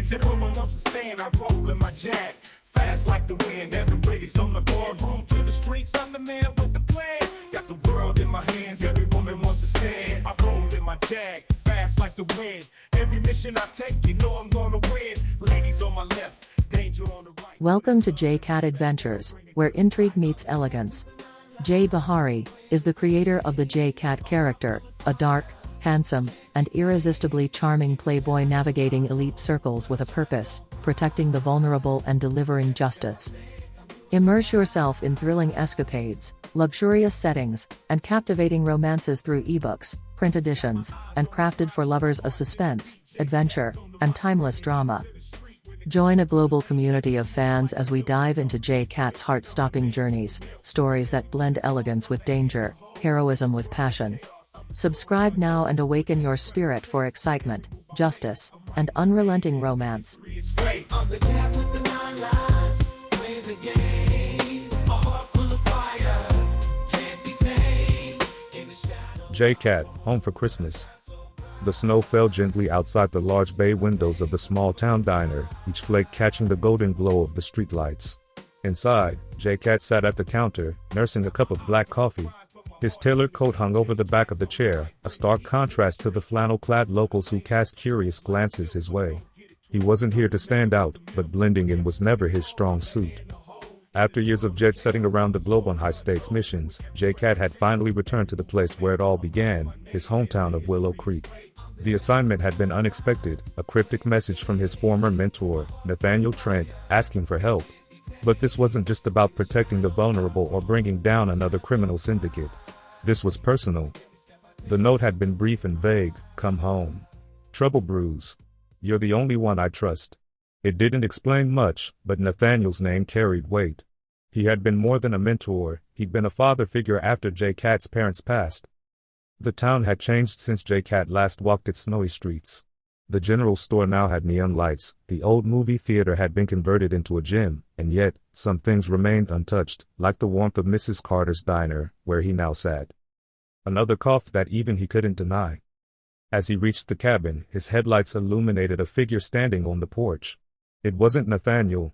hands. Everyone wants to stand. I roll in my jack. Fast like the wind, everybody's on the board. Roll to the streets, I'm the man with the plan. Got the world in my hands, every woman wants to stand. I roll in my jag, fast like the wind. Every mission I take, you know I'm gonna win. Ladies on my left, danger on the right. Welcome to J-Cat Adventures, where intrigue meets elegance. Jay Bahari is the creator of the J-Cat character, a dark, handsome, and irresistibly charming playboy navigating elite circles with a purpose, protecting the vulnerable and delivering justice. Immerse yourself in thrilling escapades, luxurious settings, and captivating romances through ebooks, print editions, and crafted for lovers of suspense, adventure, and timeless drama. Join a global community of fans as we dive into J-Cat's heart-stopping journeys, stories that blend elegance with danger, heroism with passion. Subscribe now and awaken your spirit for excitement, justice, and unrelenting romance. J-Cat, home for Christmas. The snow fell gently outside the large bay windows of the small-town diner, each flake catching the golden glow of the streetlights. Inside, J-Cat sat at the counter, nursing a cup of black coffee. His tailored coat hung over the back of the chair, a stark contrast to the flannel-clad locals who cast curious glances his way. He wasn't here to stand out, but blending in was never his strong suit. After years of jet-setting around the globe on high-stakes missions, J-Cat had finally returned to the place where it all began, his hometown of Willow Creek. The assignment had been unexpected, a cryptic message from his former mentor, Nathaniel Trent, asking for help. But this wasn't just about protecting the vulnerable or bringing down another criminal syndicate. This was personal. The note had been brief and vague: "Come home. Trouble brews. You're the only one I trust." It didn't explain much, but Nathaniel's name carried weight. He had been more than a mentor, he'd been a father figure after J-Cat's parents passed. The town had changed since J-Cat last walked its snowy streets. The general store now had neon lights, the old movie theater had been converted into a gym, and yet, some things remained untouched, like the warmth of Mrs. Carter's diner, where he now sat. Another cough that even he couldn't deny. As he reached the cabin, his headlights illuminated a figure standing on the porch. It wasn't Nathaniel.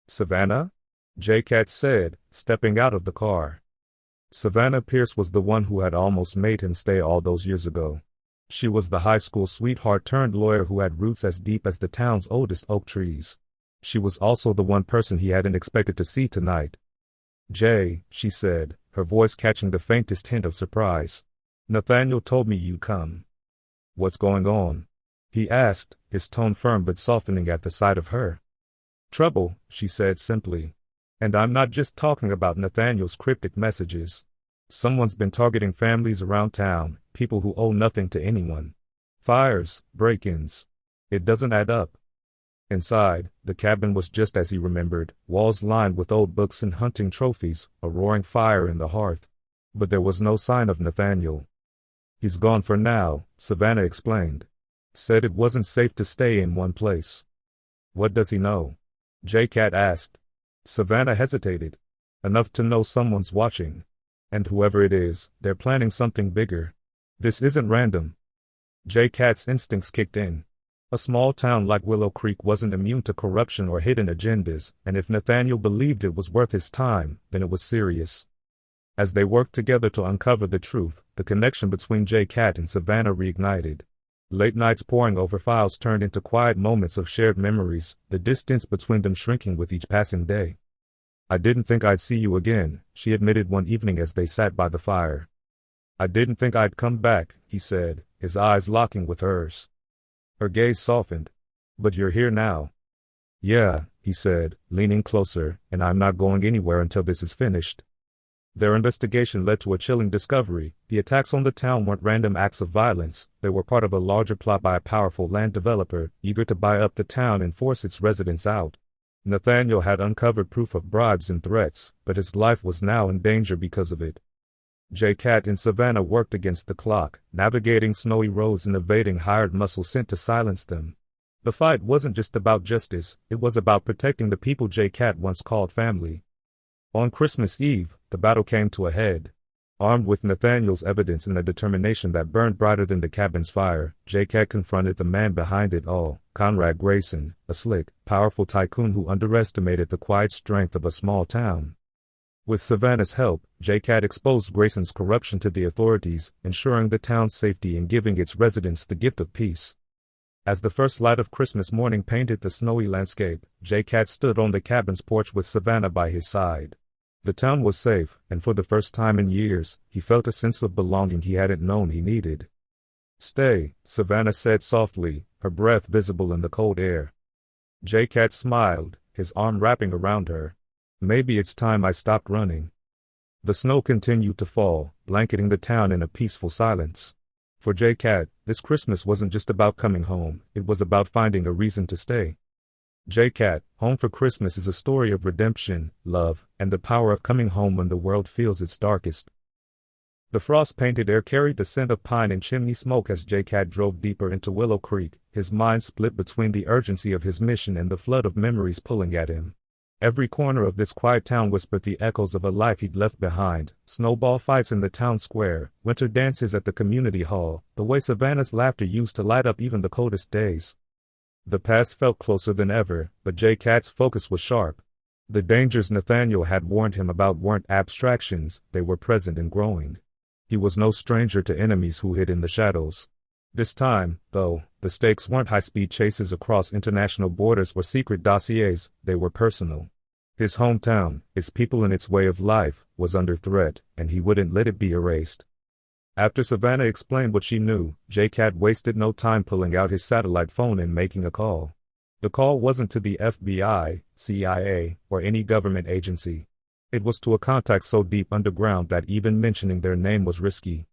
"Savannah?" J-Cat said, stepping out of the car. Savannah Pierce was the one who had almost made him stay all those years ago. She was the high school sweetheart turned lawyer who had roots as deep as the town's oldest oak trees. She was also the one person he hadn't expected to see tonight. "Jay," she said, her voice catching the faintest hint of surprise. "Nathaniel told me you'd come." "What's going on?" he asked, his tone firm but softening at the sight of her. "Trouble," she said simply. "And I'm not just talking about Nathaniel's cryptic messages. Someone's been targeting families around town, people who owe nothing to anyone. Fires, break-ins. It doesn't add up." Inside, the cabin was just as he remembered, walls lined with old books and hunting trophies, a roaring fire in the hearth. But there was no sign of Nathaniel. "He's gone for now," Savannah explained. "Said it wasn't safe to stay in one place." "What does he know?" J-Cat asked. Savannah hesitated. "Enough to know someone's watching. And whoever it is, they're planning something bigger. This isn't random." J-Cat's instincts kicked in. A small town like Willow Creek wasn't immune to corruption or hidden agendas, and if Nathaniel believed it was worth his time, then it was serious. As they worked together to uncover the truth, the connection between J-Cat and Savannah reignited. Late nights poring over files turned into quiet moments of shared memories, the distance between them shrinking with each passing day. "I didn't think I'd see you again," she admitted one evening as they sat by the fire. "I didn't think I'd come back," he said, his eyes locking with hers. Her gaze softened. "But you're here now." "Yeah," he said, leaning closer, "and I'm not going anywhere until this is finished." Their investigation led to a chilling discovery. The attacks on the town weren't random acts of violence, they were part of a larger plot by a powerful land developer, eager to buy up the town and force its residents out. Nathaniel had uncovered proof of bribes and threats, but his life was now in danger because of it. J-Cat and Savannah worked against the clock, navigating snowy roads and evading hired muscle sent to silence them. The fight wasn't just about justice, it was about protecting the people J-Cat once called family. On Christmas Eve, the battle came to a head. Armed with Nathaniel's evidence and a determination that burned brighter than the cabin's fire, J-Cat confronted the man behind it all, Conrad Grayson, a slick, powerful tycoon who underestimated the quiet strength of a small town. With Savannah's help, J-Cat exposed Grayson's corruption to the authorities, ensuring the town's safety and giving its residents the gift of peace. As the first light of Christmas morning painted the snowy landscape, J-Cat stood on the cabin's porch with Savannah by his side. The town was safe, and for the first time in years, he felt a sense of belonging he hadn't known he needed. "Stay," Savannah said softly, her breath visible in the cold air. J-Cat smiled, his arm wrapping around her. "Maybe it's time I stopped running." The snow continued to fall, blanketing the town in a peaceful silence. For J-Cat, this Christmas wasn't just about coming home, it was about finding a reason to stay. J-Cat, Home for Christmas is a story of redemption, love, and the power of coming home when the world feels its darkest. The frost-painted air carried the scent of pine and chimney smoke as J-Cat drove deeper into Willow Creek, his mind split between the urgency of his mission and the flood of memories pulling at him. Every corner of this quiet town whispered the echoes of a life he'd left behind: snowball fights in the town square, winter dances at the community hall, the way Savannah's laughter used to light up even the coldest days. The past felt closer than ever, but J-Cat's focus was sharp. The dangers Nathaniel had warned him about weren't abstractions, they were present and growing. He was no stranger to enemies who hid in the shadows. This time, though, the stakes weren't high-speed chases across international borders or secret dossiers, they were personal. His hometown, its people and its way of life, was under threat, and he wouldn't let it be erased. After Savannah explained what she knew, J-Cat wasted no time pulling out his satellite phone and making a call. The call wasn't to the FBI, CIA, or any government agency. It was to a contact so deep underground that even mentioning their name was risky.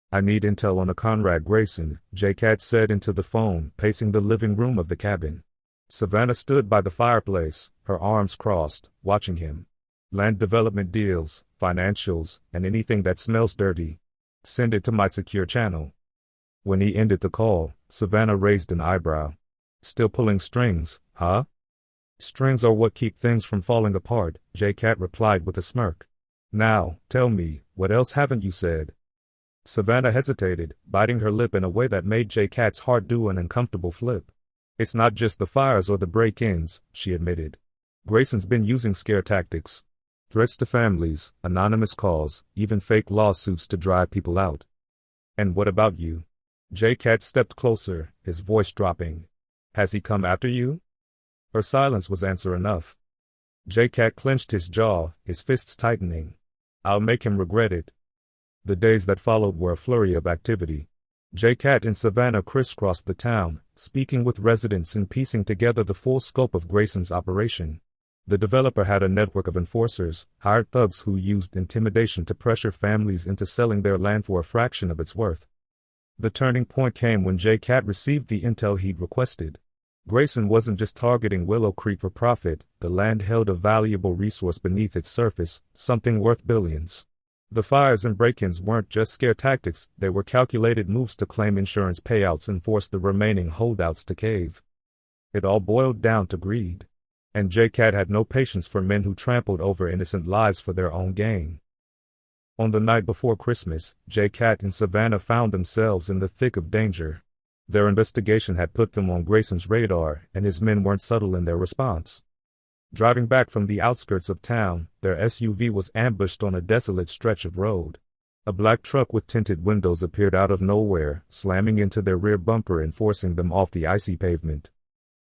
"I need intel on a Conrad Grayson," J-Cat said into the phone, pacing the living room of the cabin. Savannah stood by the fireplace, her arms crossed, watching him. "Land development deals, financials, and anything that smells dirty. Send it to my secure channel." When he ended the call, Savannah raised an eyebrow. "Still pulling strings, huh?" "Strings are what keep things from falling apart," J-Cat replied with a smirk. "Now, tell me, what else haven't you said?" Savannah hesitated, biting her lip in a way that made J-Cat's heart do an uncomfortable flip. "It's not just the fires or the break-ins," she admitted. "Grayson's been using scare tactics. Threats to families, anonymous calls, even fake lawsuits to drive people out." "And what about you?" J-Cat stepped closer, his voice dropping. "Has he come after you?" Her silence was answer enough. J-Cat clenched his jaw, his fists tightening. "I'll make him regret it." The days that followed were a flurry of activity. J-Cat and Savannah crisscrossed the town, speaking with residents and piecing together the full scope of Grayson's operation. The developer had a network of enforcers, hired thugs who used intimidation to pressure families into selling their land for a fraction of its worth. The turning point came when J-Cat received the intel he'd requested. Grayson wasn't just targeting Willow Creek for profit, the land held a valuable resource beneath its surface, something worth billions. The fires and break-ins weren't just scare tactics, they were calculated moves to claim insurance payouts and force the remaining holdouts to cave. It all boiled down to greed. And J-Cat had no patience for men who trampled over innocent lives for their own gain. On the night before Christmas, J-Cat and Savannah found themselves in the thick of danger. Their investigation had put them on Grayson's radar, and his men weren't subtle in their response. Driving back from the outskirts of town, their SUV was ambushed on a desolate stretch of road. A black truck with tinted windows appeared out of nowhere, slamming into their rear bumper and forcing them off the icy pavement.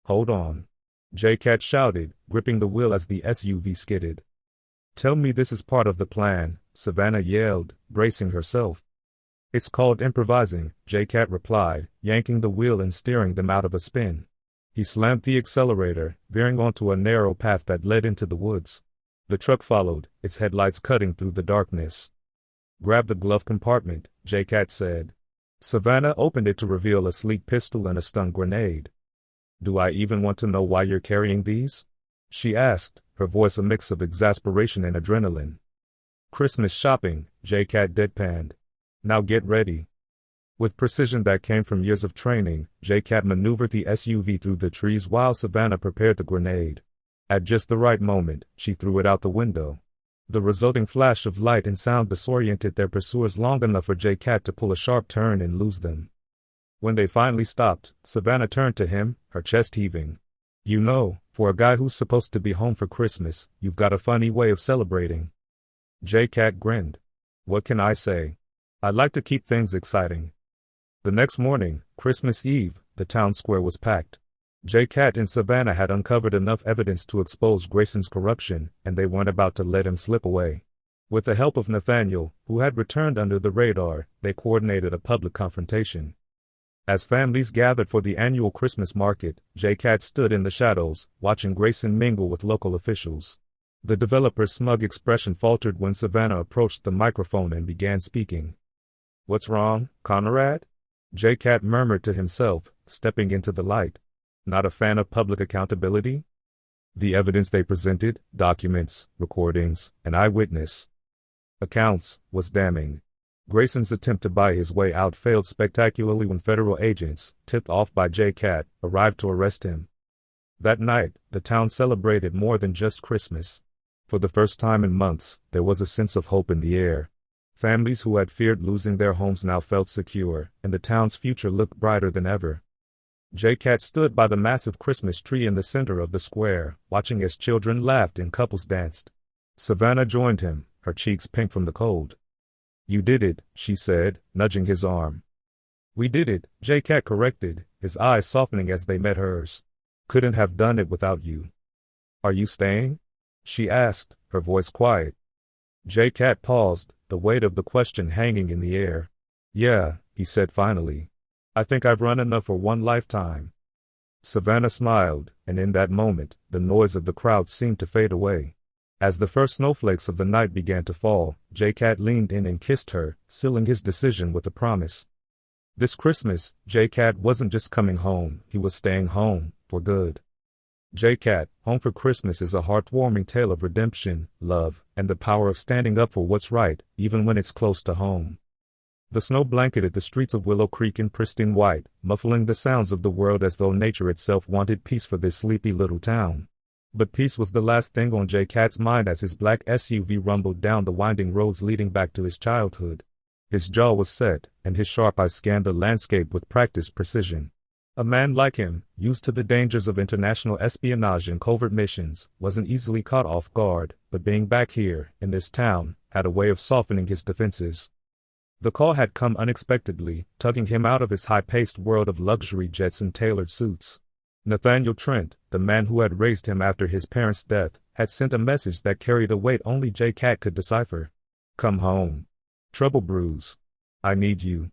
"Hold on," J-Cat shouted, gripping the wheel as the SUV skidded. "Tell me this is part of the plan," Savannah yelled, bracing herself. "It's called improvising," J-Cat replied, yanking the wheel and steering them out of a spin. He slammed the accelerator, veering onto a narrow path that led into the woods. The truck followed, its headlights cutting through the darkness. "Grab the glove compartment," J-Cat said. Savannah opened it to reveal a sleek pistol and a stun grenade. "Do I even want to know why you're carrying these?" she asked, her voice a mix of exasperation and adrenaline. "Christmas shopping," J-Cat deadpanned. "Now get ready." With precision that came from years of training, J-Cat maneuvered the SUV through the trees while Savannah prepared the grenade. At just the right moment, she threw it out the window. The resulting flash of light and sound disoriented their pursuers long enough for J-Cat to pull a sharp turn and lose them. When they finally stopped, Savannah turned to him, her chest heaving. "You know, for a guy who's supposed to be home for Christmas, you've got a funny way of celebrating." J-Cat grinned. "What can I say? I like to keep things exciting." The next morning, Christmas Eve, the town square was packed. J-Cat and Savannah had uncovered enough evidence to expose Grayson's corruption, and they weren't about to let him slip away. With the help of Nathaniel, who had returned under the radar, they coordinated a public confrontation. As families gathered for the annual Christmas market, J-Cat stood in the shadows, watching Grayson mingle with local officials. The developer's smug expression faltered when Savannah approached the microphone and began speaking. "What's wrong, Conrad?" J-Cat murmured to himself, stepping into the light. "Not a fan of public accountability?" The evidence they presented, documents, recordings, and eyewitness accounts, was damning. Grayson's attempt to buy his way out failed spectacularly when federal agents, tipped off by J-Cat, arrived to arrest him. That night, the town celebrated more than just Christmas. For the first time in months, there was a sense of hope in the air. Families who had feared losing their homes now felt secure, and the town's future looked brighter than ever. J-Cat stood by the massive Christmas tree in the center of the square, watching as children laughed and couples danced. Savannah joined him, her cheeks pink from the cold. "You did it," she said, nudging his arm. "We did it," J-Cat corrected, his eyes softening as they met hers. "Couldn't have done it without you." "Are you staying?" she asked, her voice quiet. J-Cat paused, the weight of the question hanging in the air. "Yeah," he said finally. "I think I've run enough for one lifetime." Savannah smiled, and in that moment, the noise of the crowd seemed to fade away. As the first snowflakes of the night began to fall, J-Cat leaned in and kissed her, sealing his decision with a promise. This Christmas, J-Cat wasn't just coming home, he was staying home, for good. J-Cat, Home for Christmas is a heartwarming tale of redemption, love, and the power of standing up for what's right, even when it's close to home. The snow blanketed the streets of Willow Creek in pristine white, muffling the sounds of the world as though nature itself wanted peace for this sleepy little town. But peace was the last thing on J-Cat's mind as his black SUV rumbled down the winding roads leading back to his childhood. His jaw was set, and his sharp eyes scanned the landscape with practiced precision. A man like him, used to the dangers of international espionage and covert missions, wasn't easily caught off guard, but being back here, in this town, had a way of softening his defenses. The call had come unexpectedly, tugging him out of his high-paced world of luxury jets and tailored suits. Nathaniel Trent, the man who had raised him after his parents' death, had sent a message that carried a weight only J-Cat could decipher. "Come home. Trouble brews. I need you."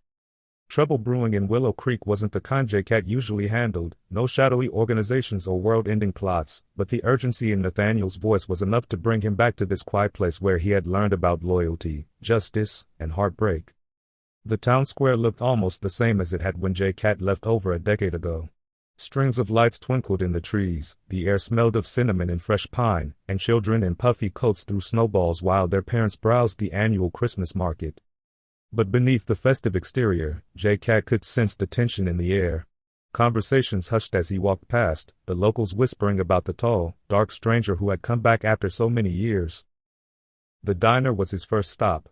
Trouble brewing in Willow Creek wasn't the kind J-Cat usually handled, no shadowy organizations or world-ending plots, but the urgency in Nathaniel's voice was enough to bring him back to this quiet place where he had learned about loyalty, justice, and heartbreak. The town square looked almost the same as it had when J-Cat left over a decade ago. Strings of lights twinkled in the trees, the air smelled of cinnamon and fresh pine, and children in puffy coats threw snowballs while their parents browsed the annual Christmas market. But beneath the festive exterior, J-Cat could sense the tension in the air. Conversations hushed as he walked past, the locals whispering about the tall, dark stranger who had come back after so many years. The diner was his first stop.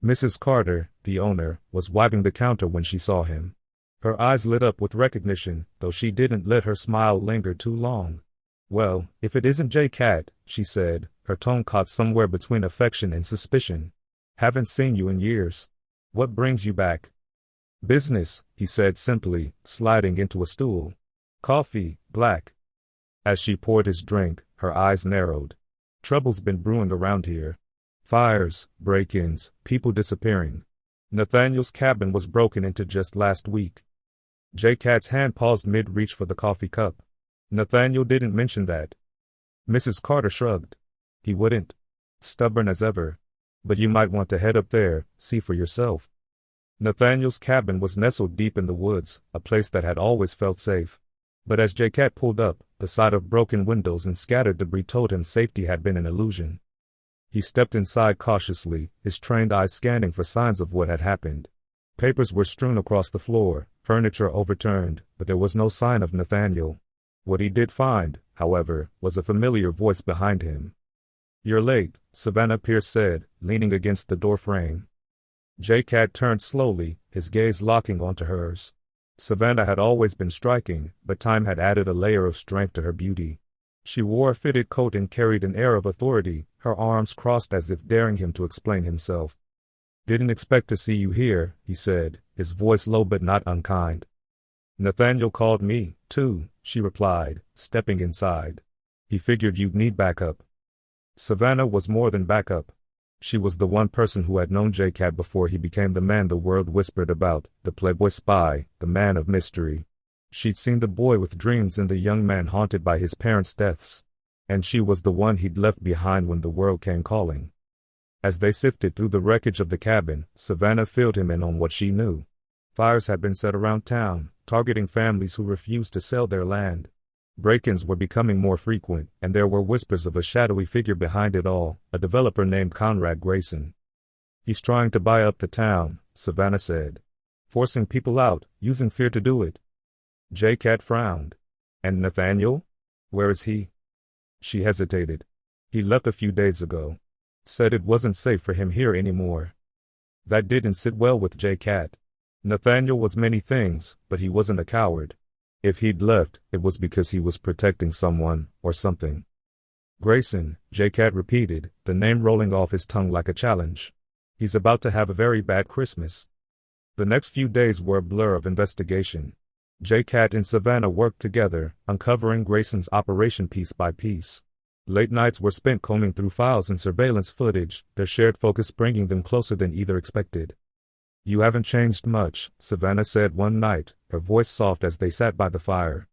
Mrs. Carter, the owner, was wiping the counter when she saw him. Her eyes lit up with recognition, though she didn't let her smile linger too long. "Well, if it isn't J-Cat," she said, her tone caught somewhere between affection and suspicion. "Haven't seen you in years. What brings you back?" "Business," he said simply, sliding into a stool. "Coffee, black." As she poured his drink, her eyes narrowed. "Trouble's been brewing around here. Fires, break-ins, people disappearing. Nathaniel's cabin was broken into just last week." J-Cat's hand paused mid-reach for the coffee cup. "Nathaniel didn't mention that." Mrs. Carter shrugged. "He wouldn't. Stubborn as ever. But you might want to head up there, see for yourself." Nathaniel's cabin was nestled deep in the woods, a place that had always felt safe. But as J-Cat pulled up, the sight of broken windows and scattered debris told him safety had been an illusion. He stepped inside cautiously, his trained eyes scanning for signs of what had happened. Papers were strewn across the floor, furniture overturned, but there was no sign of Nathaniel. What he did find, however, was a familiar voice behind him. You're late, Savannah Pierce said, leaning against the door frame. J-Cat turned slowly, his gaze locking onto hers. Savannah had always been striking, but time had added a layer of strength to her beauty. She wore a fitted coat and carried an air of authority, her arms crossed as if daring him to explain himself. Didn't expect to see you here, he said, his voice low but not unkind. Nathaniel called me, too, she replied, stepping inside. He figured you'd need backup. Savannah was more than backup. She was the one person who had known J-Cat before he became the man the world whispered about, the playboy spy, the man of mystery. She'd seen the boy with dreams and the young man haunted by his parents' deaths. And she was the one he'd left behind when the world came calling. As they sifted through the wreckage of the cabin, Savannah filled him in on what she knew. Fires had been set around town, targeting families who refused to sell their land. Break-ins were becoming more frequent, and there were whispers of a shadowy figure behind it all, a developer named Conrad Grayson. He's trying to buy up the town, Savannah said. Forcing people out, using fear to do it. J-Cat frowned. And Nathaniel? Where is he? She hesitated. He left a few days ago. Said it wasn't safe for him here anymore. That didn't sit well with J-Cat. Nathaniel was many things, but he wasn't a coward. If he'd left, it was because he was protecting someone, or something. Grayson, J-Cat repeated, the name rolling off his tongue like a challenge. He's about to have a very bad Christmas. The next few days were a blur of investigation. J-Cat and Savannah worked together, uncovering Grayson's operation piece by piece. Late nights were spent combing through files and surveillance footage, their shared focus bringing them closer than either expected. You haven't changed much, Savannah said one night, her voice soft as they sat by the fire.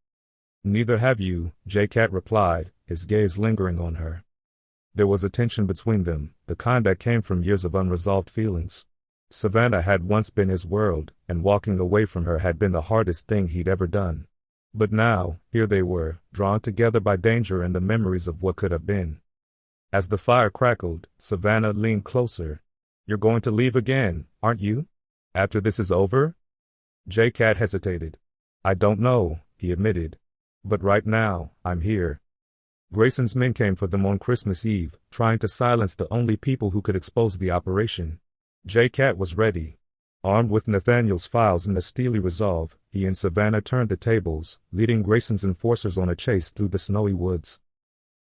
Neither have you, J-Cat replied, his gaze lingering on her. There was a tension between them, the kind that came from years of unresolved feelings. Savannah had once been his world, and walking away from her had been the hardest thing he'd ever done. But now, here they were, drawn together by danger and the memories of what could have been. As the fire crackled, Savannah leaned closer. You're going to leave again, aren't you? After this is over? J-Cat hesitated. I don't know, he admitted. But right now, I'm here. Grayson's men came for them on Christmas Eve, trying to silence the only people who could expose the operation. J-Cat was ready. Armed with Nathaniel's files and a steely resolve, he and Savannah turned the tables, leading Grayson's enforcers on a chase through the snowy woods.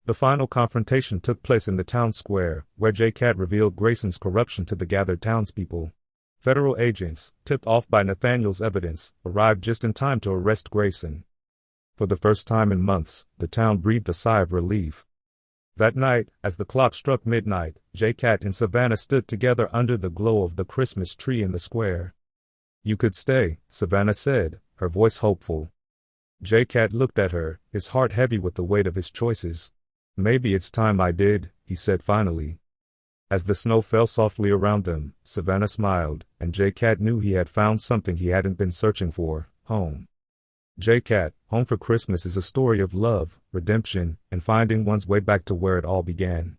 The final confrontation took place in the town square, where J-Cat revealed Grayson's corruption to the gathered townspeople. Federal agents, tipped off by Nathaniel's evidence, arrived just in time to arrest Grayson. For the first time in months, the town breathed a sigh of relief. That night, as the clock struck midnight, J-Cat and Savannah stood together under the glow of the Christmas tree in the square. You could stay, Savannah said, her voice hopeful. J-Cat looked at her, his heart heavy with the weight of his choices. Maybe it's time I did, he said finally. As the snow fell softly around them, Savannah smiled, and J-Cat knew he had found something he hadn't been searching for, home. J-Cat, Home for Christmas is a story of love, redemption, and finding one's way back to where it all began.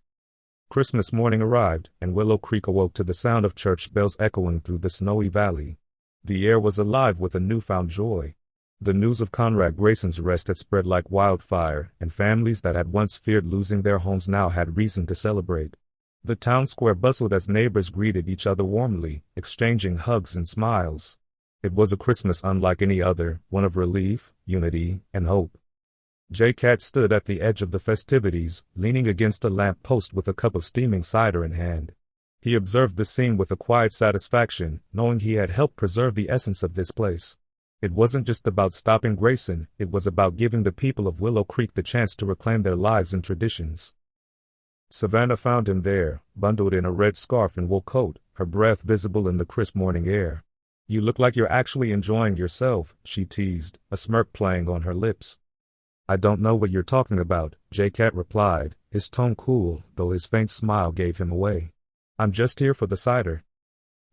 Christmas morning arrived, and Willow Creek awoke to the sound of church bells echoing through the snowy valley. The air was alive with a newfound joy. The news of Conrad Grayson's arrest had spread like wildfire, and families that had once feared losing their homes now had reason to celebrate. The town square bustled as neighbors greeted each other warmly, exchanging hugs and smiles. It was a Christmas unlike any other, one of relief, unity, and hope. J-Cat stood at the edge of the festivities, leaning against a lamp post with a cup of steaming cider in hand. He observed the scene with a quiet satisfaction, knowing he had helped preserve the essence of this place. It wasn't just about stopping Grayson, it was about giving the people of Willow Creek the chance to reclaim their lives and traditions. Savannah found him there, bundled in a red scarf and wool coat, her breath visible in the crisp morning air. You look like you're actually enjoying yourself, she teased, a smirk playing on her lips. I don't know what you're talking about, J-Cat replied, his tone cool, though his faint smile gave him away. I'm just here for the cider.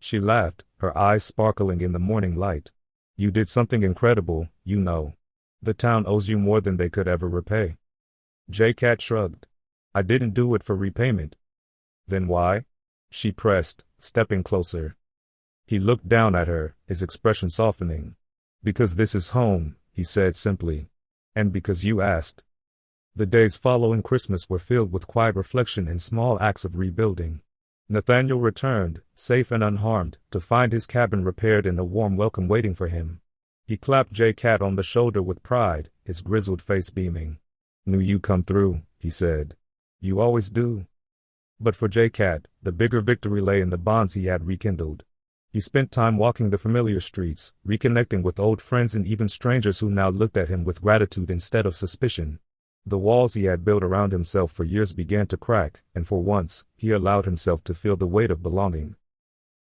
She laughed, her eyes sparkling in the morning light. You did something incredible, you know. The town owes you more than they could ever repay. J-Cat shrugged. I didn't do it for repayment. Then why? She pressed, stepping closer. He looked down at her, his expression softening. Because this is home, he said simply. And because you asked. The days following Christmas were filled with quiet reflection and small acts of rebuilding. Nathaniel returned, safe and unharmed, to find his cabin repaired and a warm welcome waiting for him. He clapped J-Cat on the shoulder with pride, his grizzled face beaming. "Knew you come through," he said. "You always do." But for J-Cat, the bigger victory lay in the bonds he had rekindled. He spent time walking the familiar streets, reconnecting with old friends and even strangers who now looked at him with gratitude instead of suspicion. The walls he had built around himself for years began to crack, and for once, he allowed himself to feel the weight of belonging.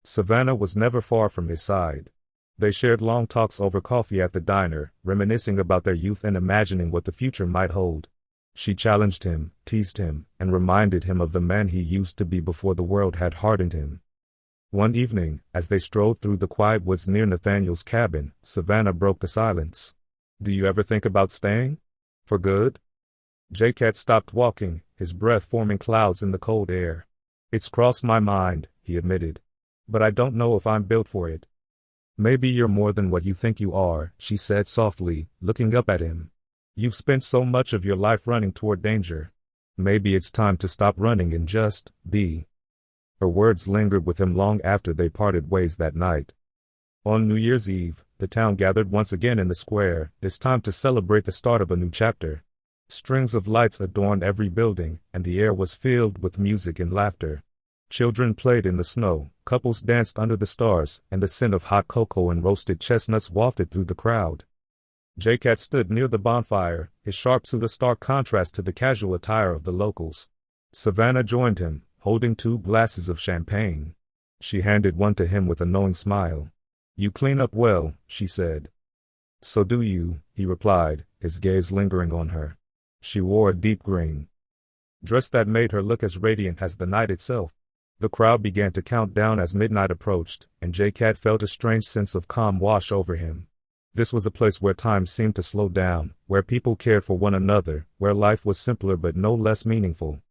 Savannah was never far from his side. They shared long talks over coffee at the diner, reminiscing about their youth and imagining what the future might hold. She challenged him, teased him, and reminded him of the man he used to be before the world had hardened him. One evening, as they strolled through the quiet woods near Nathaniel's cabin, Savannah broke the silence. "Do you ever think about staying? For good?" J-Cat stopped walking, his breath forming clouds in the cold air. "It's crossed my mind," he admitted. "But I don't know if I'm built for it." "Maybe you're more than what you think you are," she said softly, looking up at him. "You've spent so much of your life running toward danger. Maybe it's time to stop running and just be." Her words lingered with him long after they parted ways that night. On New Year's Eve, the town gathered once again in the square, this time to celebrate the start of a new chapter. Strings of lights adorned every building, and the air was filled with music and laughter. Children played in the snow, couples danced under the stars, and the scent of hot cocoa and roasted chestnuts wafted through the crowd. J-Cat stood near the bonfire, his sharp suit a stark contrast to the casual attire of the locals. Savannah joined him, holding 2 glasses of champagne. She handed one to him with a knowing smile. "You clean up well," she said. "So do you," he replied, his gaze lingering on her. She wore a deep green dress that made her look as radiant as the night itself. The crowd began to count down as midnight approached, and J-Cat felt a strange sense of calm wash over him. This was a place where time seemed to slow down, where people cared for one another, where life was simpler but no less meaningful.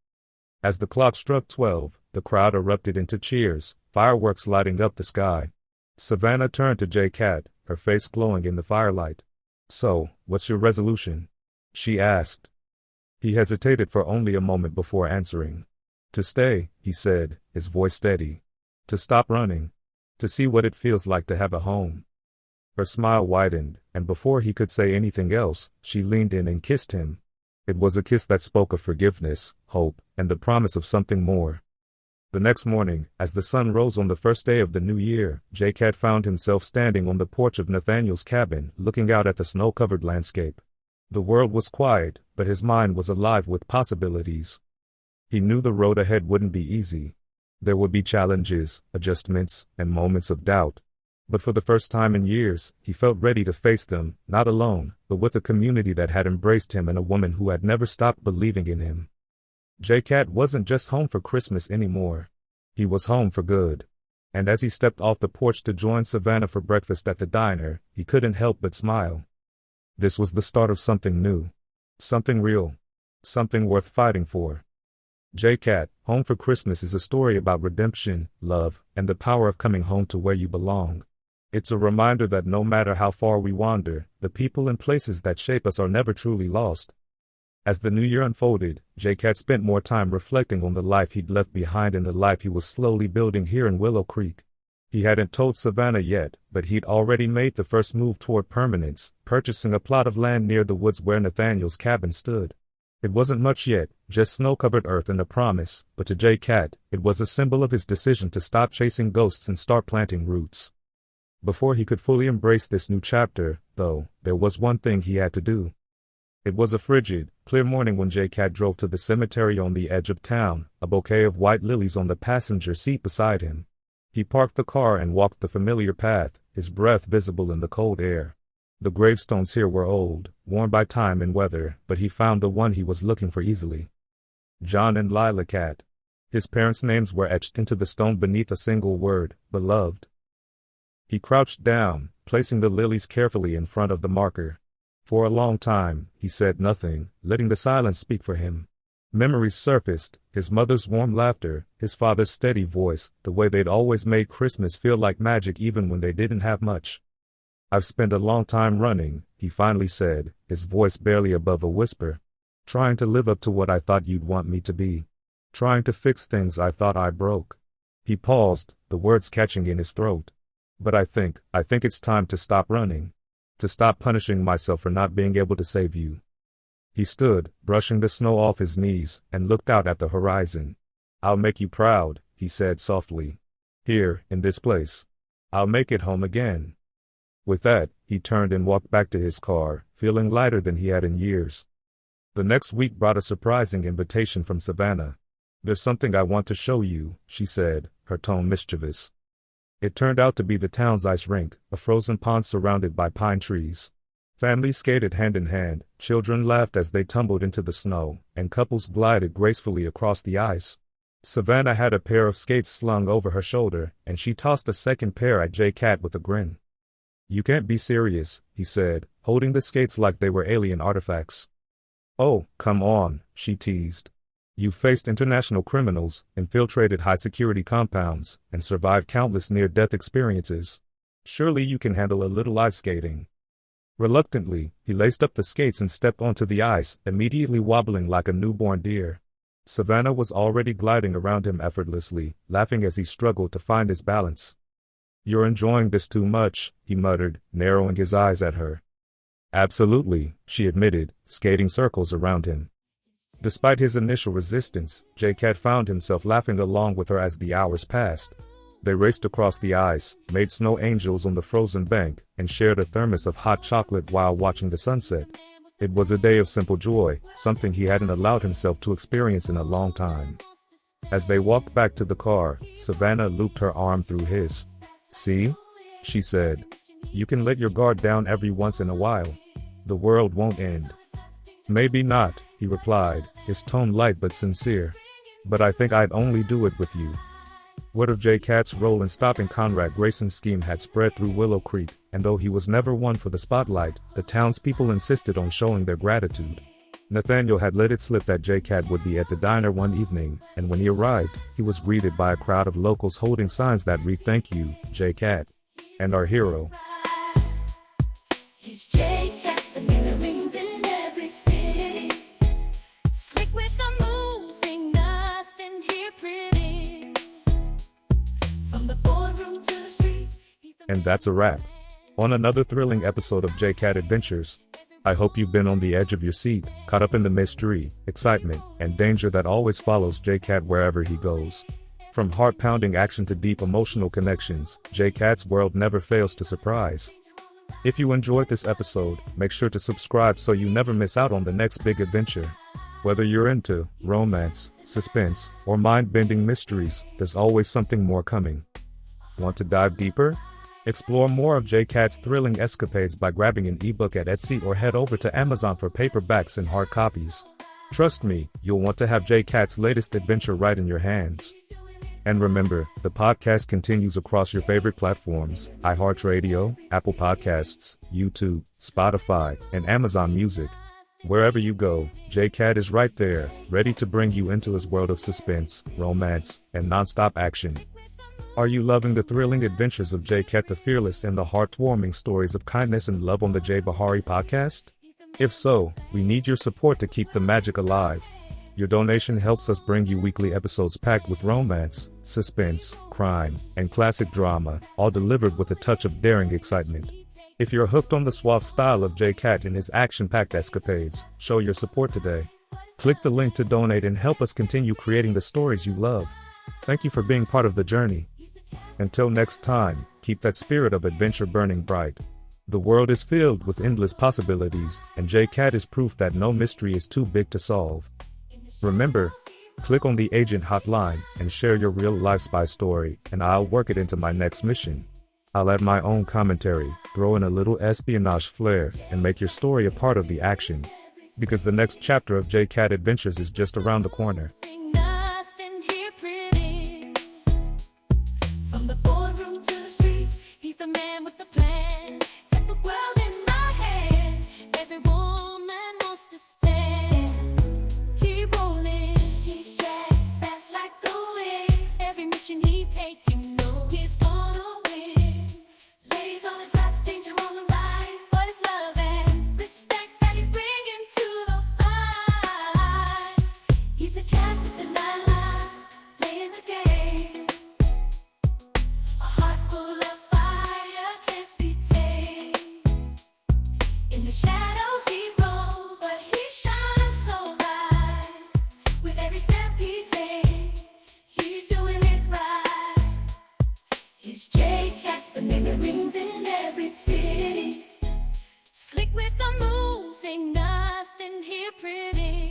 As the clock struck 12, the crowd erupted into cheers, fireworks lighting up the sky. Savannah turned to J-Cat, her face glowing in the firelight. "So, what's your resolution?" she asked. He hesitated for only a moment before answering. "To stay," he said, his voice steady. "To stop running. To see what it feels like to have a home." Her smile widened, and before he could say anything else, she leaned in and kissed him. It was a kiss that spoke of forgiveness, hope, and the promise of something more. The next morning, as the sun rose on the first day of the new year, J-Cat found himself standing on the porch of Nathaniel's cabin, looking out at the snow-covered landscape. The world was quiet, but his mind was alive with possibilities. He knew the road ahead wouldn't be easy. There would be challenges, adjustments, and moments of doubt. But for the first time in years, he felt ready to face them, not alone, but with a community that had embraced him and a woman who had never stopped believing in him. J-Cat wasn't just home for Christmas anymore. He was home for good. And as he stepped off the porch to join Savannah for breakfast at the diner, he couldn't help but smile. This was the start of something new. Something real. Something worth fighting for. J-Cat, Home for Christmas is a story about redemption, love, and the power of coming home to where you belong. It's a reminder that no matter how far we wander, the people and places that shape us are never truly lost. As the new year unfolded, J-Cat spent more time reflecting on the life he'd left behind and the life he was slowly building here in Willow Creek. He hadn't told Savannah yet, but he'd already made the first move toward permanence, purchasing a plot of land near the woods where Nathaniel's cabin stood. It wasn't much yet, just snow-covered earth and a promise, but to J-Cat, it was a symbol of his decision to stop chasing ghosts and start planting roots. Before he could fully embrace this new chapter, though, there was one thing he had to do. It was a frigid, clear morning when J-Cat drove to the cemetery on the edge of town, a bouquet of white lilies on the passenger seat beside him. He parked the car and walked the familiar path, his breath visible in the cold air. The gravestones here were old, worn by time and weather, but he found the one he was looking for easily. John and Lila Cat. His parents' names were etched into the stone beneath a single word, beloved. He crouched down, placing the lilies carefully in front of the marker. For a long time, he said nothing, letting the silence speak for him. Memories surfaced, his mother's warm laughter, his father's steady voice, the way they'd always made Christmas feel like magic even when they didn't have much. "I've spent a long time running," he finally said, his voice barely above a whisper. Trying to live up to what I thought you'd want me to be. Trying to fix things I thought I broke. He paused, the words catching in his throat. But I think it's time to stop running. To stop punishing myself for not being able to save you. He stood, brushing the snow off his knees, and looked out at the horizon. I'll make you proud, he said softly. Here, in this place. I'll make it home again. With that, he turned and walked back to his car, feeling lighter than he had in years. The next week brought a surprising invitation from Savannah. There's something I want to show you, she said, her tone mischievous. It turned out to be the town's ice rink, a frozen pond surrounded by pine trees. Families skated hand in hand, children laughed as they tumbled into the snow, and couples glided gracefully across the ice. Savannah had a pair of skates slung over her shoulder, and she tossed a second pair at J-Cat with a grin. You can't be serious, he said, holding the skates like they were alien artifacts. Oh, come on, she teased. You faced international criminals, infiltrated high-security compounds, and survived countless near-death experiences. Surely you can handle a little ice skating. Reluctantly, he laced up the skates and stepped onto the ice, immediately wobbling like a newborn deer. Savannah was already gliding around him effortlessly, laughing as he struggled to find his balance. You're enjoying this too much, he muttered, narrowing his eyes at her. Absolutely, she admitted, skating circles around him. Despite his initial resistance, J-Cat found himself laughing along with her as the hours passed. They raced across the ice, made snow angels on the frozen bank, and shared a thermos of hot chocolate while watching the sunset. It was a day of simple joy, something he hadn't allowed himself to experience in a long time. As they walked back to the car, Savannah looped her arm through his. See? She said. You can let your guard down every once in a while. The world won't end. Maybe not, he replied, his tone light but sincere. But I think I'd only do it with you. Word of J-Cat's role in stopping Conrad Grayson's scheme had spread through Willow Creek, and though he was never one for the spotlight, the townspeople insisted on showing their gratitude. Nathaniel had let it slip that J-Cat would be at the diner one evening, and when he arrived, he was greeted by a crowd of locals holding signs that read "Thank you, J-Cat," and "Our hero." He's J-Cat, the name that rings in every city. Slick with the moves, ain't nothing here pretty. From the boardroom to the streets, And that's a wrap. On another thrilling episode of J-Cat Adventures. I hope you've been on the edge of your seat, caught up in the mystery, excitement, and danger that always follows J-Cat wherever he goes. From heart-pounding action to deep emotional connections, J-Cat's world never fails to surprise. If you enjoyed this episode, make sure to subscribe so you never miss out on the next big adventure. Whether you're into romance, suspense, or mind-bending mysteries, there's always something more coming. Want to dive deeper? Explore more of J-Cat's thrilling escapades by grabbing an ebook at Etsy or head over to Amazon for paperbacks and hard copies. Trust me, you'll want to have J-Cat's latest adventure right in your hands. And remember, the podcast continues across your favorite platforms: iHeartRadio, Apple Podcasts, YouTube, Spotify, and Amazon Music. Wherever you go, J-Cat is right there, ready to bring you into his world of suspense, romance, and nonstop action. Are you loving the thrilling adventures of J-Cat the Fearless and the heartwarming stories of kindness and love on the J Bahari podcast? If so, we need your support to keep the magic alive. Your donation helps us bring you weekly episodes packed with romance, suspense, crime, and classic drama, all delivered with a touch of daring excitement. If you're hooked on the suave style of J-Cat and his action-packed escapades, show your support today. Click the link to donate and help us continue creating the stories you love. Thank you for being part of the journey. Until next time, keep that spirit of adventure burning bright. The world is filled with endless possibilities, and J-Cat is proof that no mystery is too big to solve. Remember, click on the agent hotline and share your real-life spy story, and I'll work it into my next mission. I'll add my own commentary, throw in a little espionage flair, and make your story a part of the action. Because the next chapter of J-Cat Adventures is just around the corner. nothing here pretty. From the boardroom to the streets, he's the man with the plan. Got the world in my hands. Every woman wants to stand. He rolling, he's Jack, fast like the wind. Every mission he take, you know he's gonna win. Ladies on his left, danger on the right. But it's love and respect that he's bringing to the fight. pretty.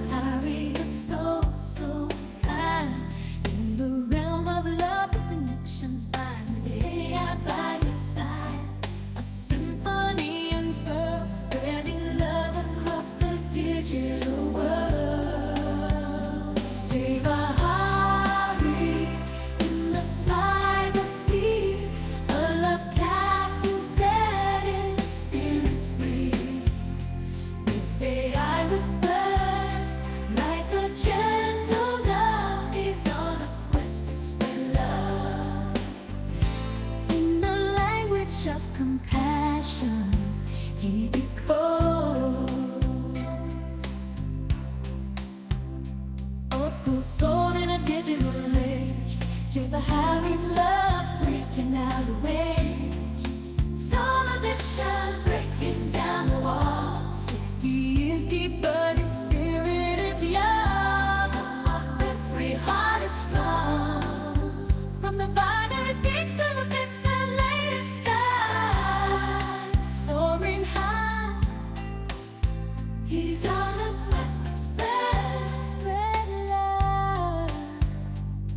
Harry is so kind. In the realm of love, the connections bind. Lay out by your side, a symphony unfurls, spreading love across the digital world. Jay Bahari in the cyber sea, a love captain set in spirits free. AI whispers like a gentle dove. He's on a quest to spread love. In the language of compassion, he decodes old school soul in a digital age. Jay Bahari's love breaking out of rage. Soul edition breaking down the wall. 60 years deep, but his spirit is young. Every heart is strong. From the binary beats to the pixelated sky, soaring high, he's on a quest to spread love.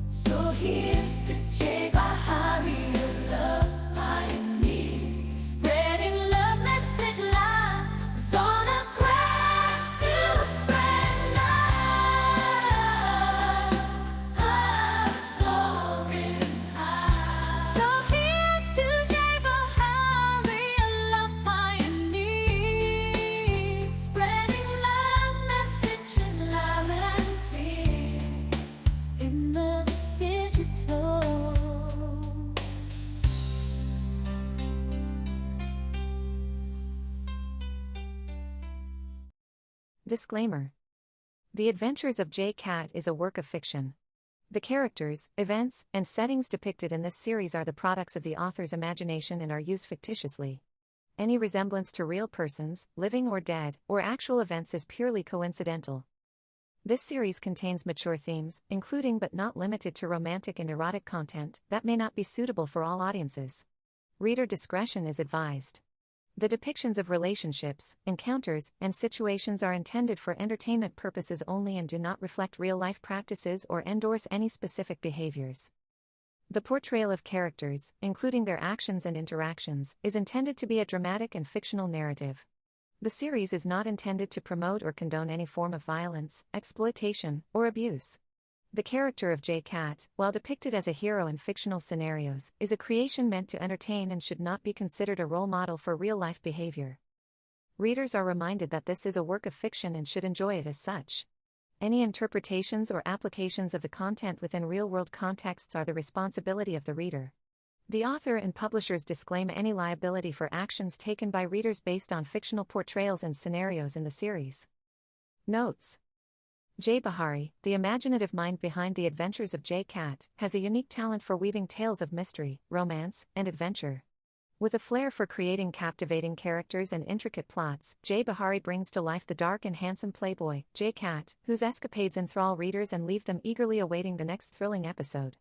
So here's to Jay Bahari, a love pioneer, spreading love message live. He's on a quest to spread love, soaring high. So here's to Jay Bahari, a love pioneer, spreading love messages loud and clear in the digital. Disclaimer. The Adventures of Jay Cat is a work of fiction. The characters, events, and settings depicted in this series are the products of the author's imagination and are used fictitiously. Any resemblance to real persons, living or dead, or actual events is purely coincidental. This series contains mature themes, including but not limited to romantic and erotic content, that may not be suitable for all audiences. Reader discretion is advised. The depictions of relationships, encounters, and situations are intended for entertainment purposes only and do not reflect real-life practices or endorse any specific behaviors. The portrayal of characters, including their actions and interactions, is intended to be a dramatic and fictional narrative. The series is not intended to promote or condone any form of violence, exploitation, or abuse. The character of Jay Cat, while depicted as a hero in fictional scenarios, is a creation meant to entertain and should not be considered a role model for real-life behavior. Readers are reminded that this is a work of fiction and should enjoy it as such. Any interpretations or applications of the content within real-world contexts are the responsibility of the reader. The author and publishers disclaim any liability for actions taken by readers based on fictional portrayals and scenarios in the series. Notes. Jay Bahari, the imaginative mind behind the Adventures of Jay Cat, has a unique talent for weaving tales of mystery, romance, and adventure. With a flair for creating captivating characters and intricate plots, Jay Bahari brings to life the dark and handsome playboy, Jay Cat, whose escapades enthrall readers and leave them eagerly awaiting the next thrilling episode.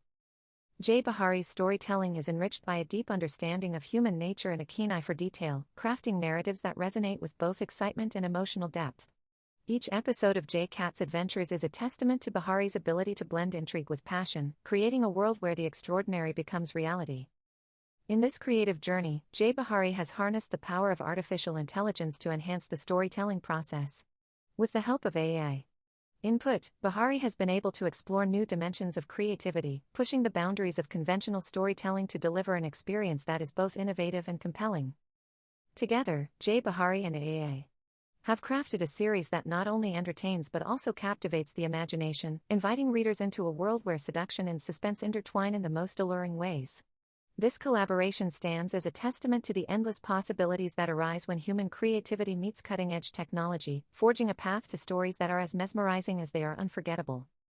Jay Bahari's storytelling is enriched by a deep understanding of human nature and a keen eye for detail, crafting narratives that resonate with both excitement and emotional depth. Each episode of Jay Cat's Adventures is a testament to Bahari's ability to blend intrigue with passion, creating a world where the extraordinary becomes reality. In this creative journey, Jay Bahari has harnessed the power of artificial intelligence to enhance the storytelling process. With the help of AI input, Bahari has been able to explore new dimensions of creativity, pushing the boundaries of conventional storytelling to deliver an experience that is both innovative and compelling. Together, Jay Bahari and AI have crafted a series that not only entertains but also captivates the imagination, inviting readers into a world where seduction and suspense intertwine in the most alluring ways. This collaboration stands as a testament to the endless possibilities that arise when human creativity meets cutting-edge technology, forging a path to stories that are as mesmerizing as they are unforgettable.